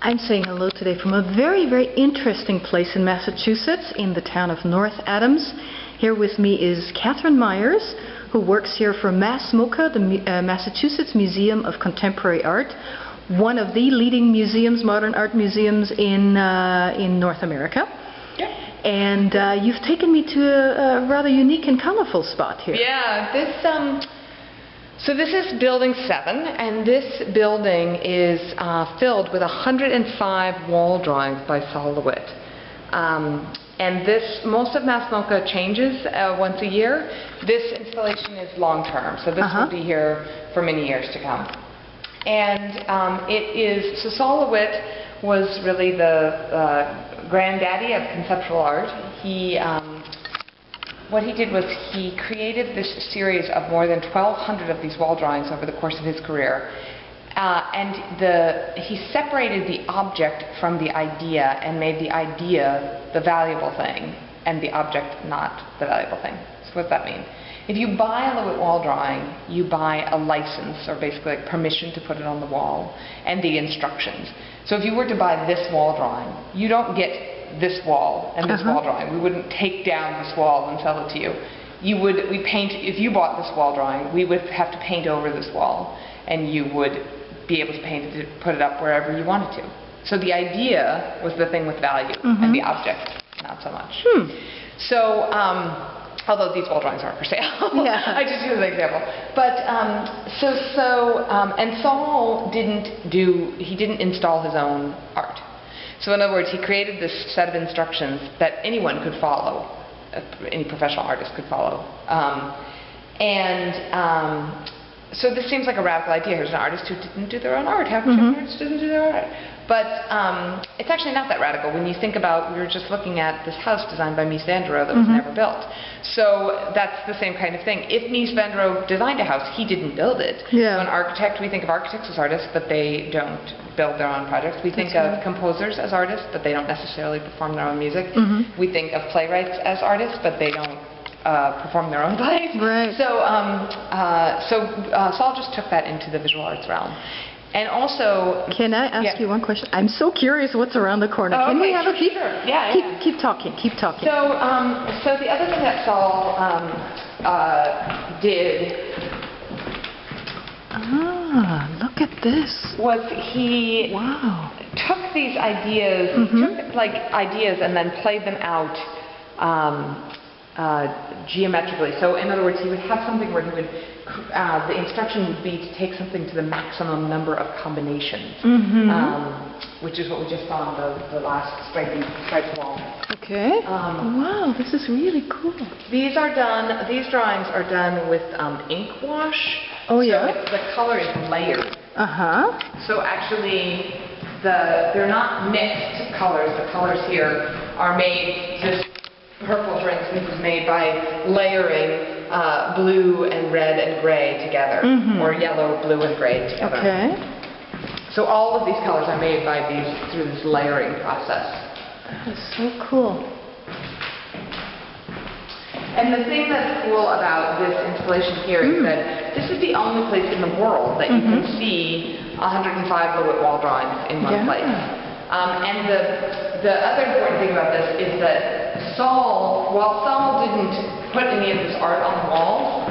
I'm saying hello today from a very, very interesting place in Massachusetts, in the town of North Adams. Here with me is Catherine Myers, who works here for MassMoCA, the Massachusetts Museum of Contemporary Art, one of the leading museums, modern art museums in North America. Yep. And you've taken me to a rather unique and colorful spot here. Yeah, so this is Building 7, and this building is filled with 105 wall drawings by Sol LeWitt. And most of MassMoCA changes once a year. This installation is long-term, so this will be here for many years to come. And so Sol LeWitt was really the granddaddy of conceptual art. What he did was he created this series of more than 1,200 of these wall drawings over the course of his career. He separated the object from the idea and made the idea the valuable thing and the object not the valuable thing. So what does that mean? If you buy a LeWitt wall drawing, you buy a license, or basically like permission to put it on the wall, and the instructions. So if you were to buy this wall drawing, you don't get this wall and this wall drawing. We wouldn't take down this wall and sell it to you. If you bought this wall drawing, we would have to paint over this wall, and you would be able to put it up wherever you wanted to. So the idea was the thing with value, and the object not so much. So, although these wall drawings aren't for sale, I just use an example. But and Sol didn't install his own art. So in other words, he created this set of instructions that anyone could follow, any professional artist could follow. So this seems like a radical idea. Here's an artist who didn't do their own art. How could an artist didn't do their own art? But it's actually not that radical. When you think about, we were just looking at this house designed by Mies van der Rohe that was never built. So that's the same kind of thing. If Mies van der Rohe designed a house, he didn't build it. So an architect, we think of architects as artists, but they don't build their own projects. We think of composers as artists, but they don't necessarily perform their own music. We think of playwrights as artists, but they don't perform their own plays. So Sol just took that into the visual arts realm. And also, can I ask you one question? I'm so curious what's around the corner. Can we have a peek? Sure. Keep talking. So the other thing that Sol did. Look at this. Was he took these ideas, ideas, and then played them out geometrically. So in other words, he would have something where he would, the instruction would be to take something to the maximum number of combinations, which is what we just saw on the last striped wall. Okay. Wow, this is really cool. These drawings are done with ink wash. Oh yeah. So the color is layered. So actually, they're not mixed colors. The colors here are made, this purple, for instance, is made by layering blue and red and gray together, or yellow, blue, and gray together. Okay. So all of these colors are made through this layering process. That is so cool. And the thing that's cool about this installation here is that this is the only place in the world that you can see 105 LeWitt wall drawings in one place. And the other important thing about this is that while Sol didn't put any of this art on the walls,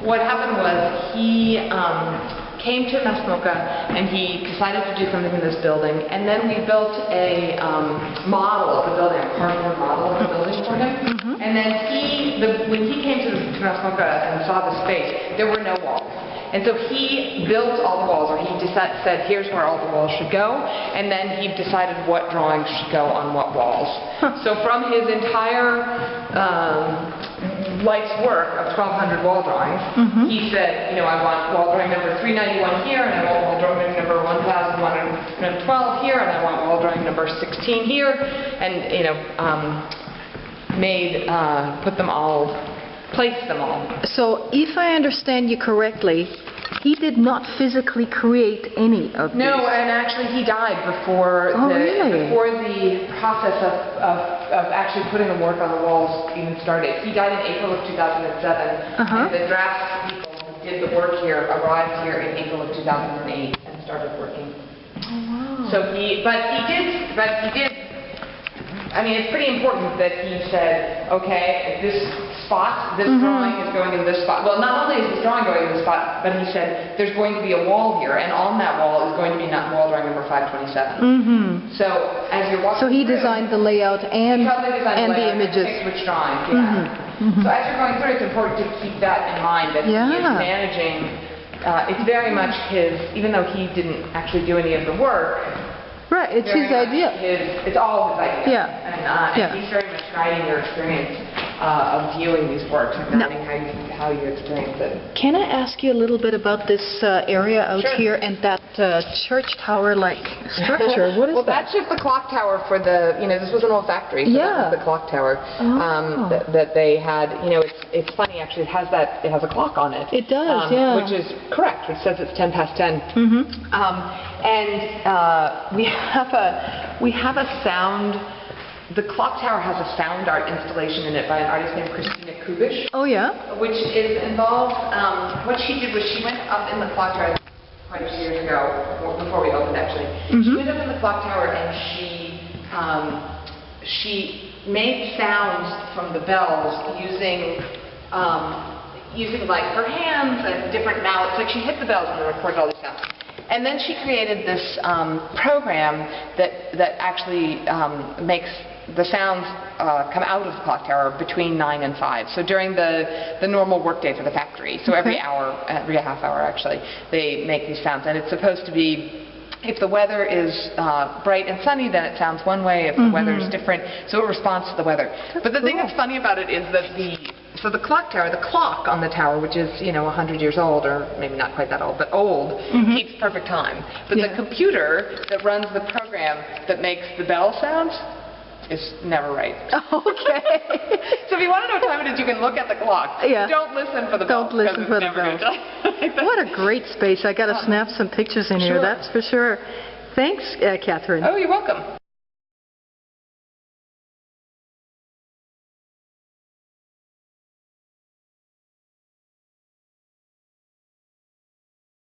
what happened was he came to MassMoCA and he decided to do something in this building, and then we built a model of the building, a cardboard model of the building for him. And then when he came to MassMoCA and saw the space, there were no walls. And so he built all the walls, or he said, here's where all the walls should go, and then he decided what drawings should go on what walls. So from his entire life's work of 1,200 wall drawings, he said, I want wall drawing number 391 here, and I want wall drawing number 1,112 here, and I want wall drawing number 16 here, and placed them all. So if I understand you correctly, he did not physically create any of these. No, and actually he died before before the process of actually putting the work on the walls even started. He died in April of 2007, and the draft people who did the work here arrived here in April of 2008 and started working. wow. So but he did, I mean, it's pretty important that he said, okay, this spot, this drawing is going in this spot. Well, not only is this drawing going in this spot, but he said there's going to be a wall here, and on that wall is going to be wall drawing number 527. So as you're walking So he designed the layout and the images. Which drawing, So as you're going through, it's important to keep that in mind, that he is managing, it's very much his, even though he didn't actually do any of the work, right, it's his idea. It's all his idea. Yeah. And he's very much guiding your experience of viewing these works and guiding how you experience it. Can I ask you a little bit about this area out here and that church tower-like structure? What is well, that? That's just the clock tower for the, this was an old factory, so that was the clock tower that they had. It's funny actually, it has a clock on it. It does, Which is correct, which says it's 10 past 10. We have a sound. The clock tower has a sound art installation in it by an artist named Christina Kubish. Oh, yeah? Which is involved, what she did was she went up in the clock tower quite a few years ago, before we opened actually. She went up in the clock tower and she made sounds from the bells using like her hands and different mallets. Like she hit the bells and recorded all these sounds. And then she created this program that actually makes the sounds come out of the clock tower between 9 and 5. So during the normal workday for the factory, so every half hour actually, they make these sounds. And it's supposed to be, if the weather is bright and sunny, then it sounds one way. If the weather is different, so it responds to the weather. But the thing that's funny about it is that the clock tower, the clock on the tower, which is 100 years old, or maybe not quite that old, but old, keeps perfect time. But the computer that runs the program that makes the bell sounds is never right. Okay. So if you want to know what time it is, you can look at the clock. Don't listen for the bell. Don't listen for the bell. What a great space. I got to snap some pictures in here, that's for sure. Thanks, Catherine. Oh, you're welcome.